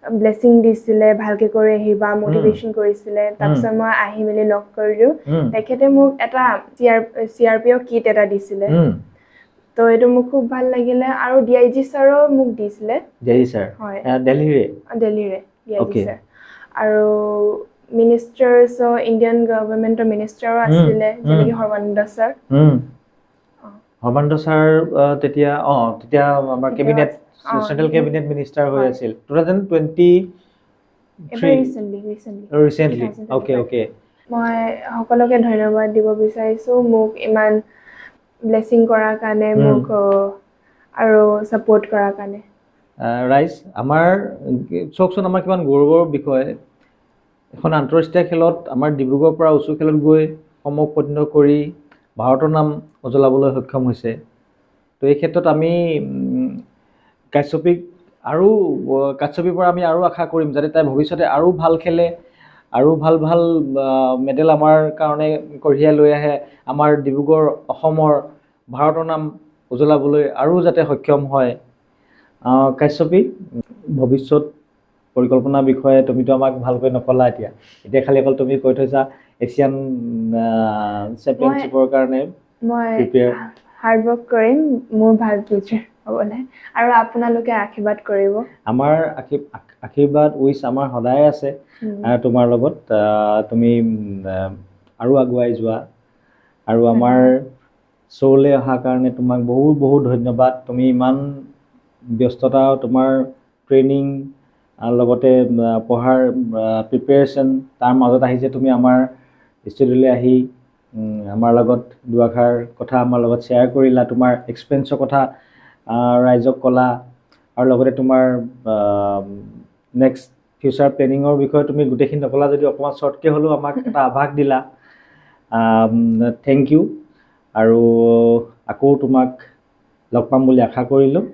Speaker 1: ব্লেছিং দিছিলে, ভালকে কৰি আহিবা, মটিভেশ্যন কৰিছিলে। তাৰপিছত মই আহি মেলি লগ কৰিলোঁ। তেখেতে মোক এটা CRPO কিট এটা দিছিলে। তো এইটো মোক খুব ভাল লাগিলে, আৰু DIG ছাৰো মোক দিছিলে। DIG sir? হয়। দিল্লীৰে DIG ছাৰ। আৰু মিনিষ্টাৰ্ছ ইণ্ডিয়ান গভৰ্ণমেণ্টৰ মিনিষ্টাৰো আছিলে, যেনেকৈ সৰ্বানন্দ ছাৰ।
Speaker 2: সৰ্বানন্দ ছাৰ তেতিয়া আমাৰ কেবিনেট, চেণ্ট্ৰেল কেবিনেট মিনিষ্টাৰ হৈ আছিল 2023 ৰিচেণ্টলি। অ'কে।
Speaker 1: মই সকলোকে ধন্যবাদ দিব বিচাৰিছোঁ মোক ইমান ব্লেছিং কৰাৰ কাৰণে, মোক আৰু ছাপোৰ্ট কৰাৰ কাৰণে।
Speaker 2: ৰাইজ, আমাৰ চাওকচোন, আমাৰ কিমান গৌৰৱৰ বিষয়। এখন আন্তঃৰাষ্ট্ৰীয় খেলত আমাৰ ডিব্ৰুগড়ৰ পৰা উচু খেলত গৈ সমপন্ন কৰি ভাৰতৰ নাম উজ্বলাবলৈ সক্ষম হৈছে। তো এই ক্ষেত্ৰত আমি কাশ্যপীৰ পৰা আমি আৰু আশা কৰিম যাতে তাই ভৱিষ্যতে আৰু ভাল খেলে, আৰু ভাল ভাল মেডেল আমাৰ কাৰণে কঢ়িয়াই লৈ আহে, আমাৰ ডিব্ৰুগড় অসমৰ ভাৰতৰ নাম উজ্বলাবলৈ আৰু যাতে সক্ষম হয়। কাশ্যপী, ভৱিষ্যত পৰিকল্পনাৰ বিষয়ে তুমিতো আমাক ভালকৈ নকলা। এতিয়া খালি অকল তুমি কৈ থৈছা এছিয়ান চেম্পিয়নশ্বিপৰ কাৰণে
Speaker 1: মই হাৰ্ড ৱৰ্ক কৰিম মোৰ ভাল ফিউচাৰ হ'বলৈ, আৰু আপোনালোকে আশীৰ্বাদ কৰিব। আমাৰ
Speaker 2: আশীৰ্বাদ উইচ আমাৰ সদায় আছে তোমাৰ লগত। তুমি আৰু আগুৱাই যোৱা, আৰু আমাৰ শ্ব'লৈ অহাৰ কাৰণে তোমাক বহুত বহুত ধন্যবাদ। তুমি ইমান ব্যস্ততা, তোমাৰ ট্ৰেইনিং লগতে পঢ়াৰ প্ৰিপেৰেশ্যন, তাৰ মাজত আহি যে তুমি আমাৰ ষ্টুডিঅ'লৈ আহি আমাৰ লগত দুআষাৰ কথা আমাৰ লগত শ্বেয়াৰ কৰিলা, তোমাৰ এক্সপিৰিয়েঞ্চৰ কথা ৰাইজক ক'লা, আৰু লগতে তোমাৰ নেক্সট ফিউচাৰ প্লেনিঙৰ বিষয়ে তুমি গোটেইখিনি নক'লা যদিও অকণমান শ্বৰ্টকৈ হ'লেও আমাক এটা আভাস দিলা। থেংক ইউ, আৰু আকৌ তোমাক লগ পাম বুলি আশা কৰিলোঁ।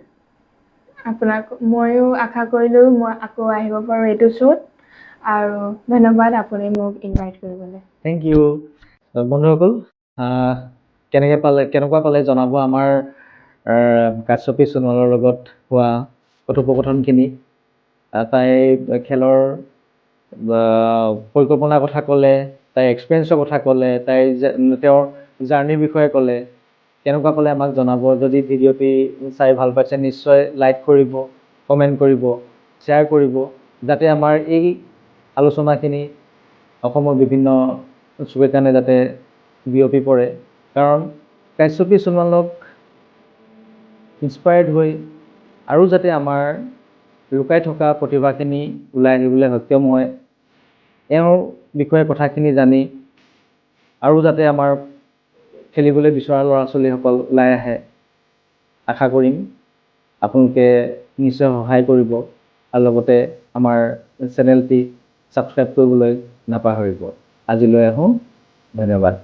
Speaker 1: ময়ো আশা কৰিলোঁ মই আকৌ আহিব পাৰোঁ এইটো শ্ব'ত, আৰু ধন্যবাদ আপুনি মোক ইনভাইট কৰিবলৈ।
Speaker 2: Thank you. বন্ধুসকল, কেনেকুৱা পালে জনাব আমাৰ কাশ্যপী সোণোৱালৰ লগত হোৱা কথোপকথনখিনি। তাই খেলৰ পৰিকল্পনাৰ কথা ক'লে, তাইৰ এক্সপিৰিয়েঞ্চৰ কথা ক'লে, তেওঁৰ জাৰ্ণিৰ বিষয়ে ক'লে। কেনেকুৱা ক'লে আমাক জনাব। যদি ভিডিঅ'টি চাই ভাল পাইছে নিশ্চয় লাইক কৰিব, কমেণ্ট কৰিব, শ্বেয়াৰ কৰিব, যাতে আমাৰ এই আলোচনাখিনি অসমৰ বিভিন্ন চুকে কাণে যাতে বিয়পি পৰে। কাৰণ কাশ্যপী সোণোৱালক ইনস্পায়াৰ্ড হৈ আৰু যাতে আমাৰ লুকাই থকা প্ৰতিভাখিনি ওলাই আহিবলৈ সক্ষম হয়, এওঁৰ বিষয়ে কথাখিনি জানি আৰু যাতে আমাৰ খেলিবলৈ বিচৰা ল'ৰা ছোৱালীসকল ওলাই আহে, আশা কৰিম আপোনালোকে নিশ্চয় সহায় কৰিব, আৰু লগতে আমাৰ চেনেলটি ছাবস্ক্ৰাইব কৰিবলৈ নাপাহৰিব। আজিলৈ আহোঁ, ধন্যবাদ।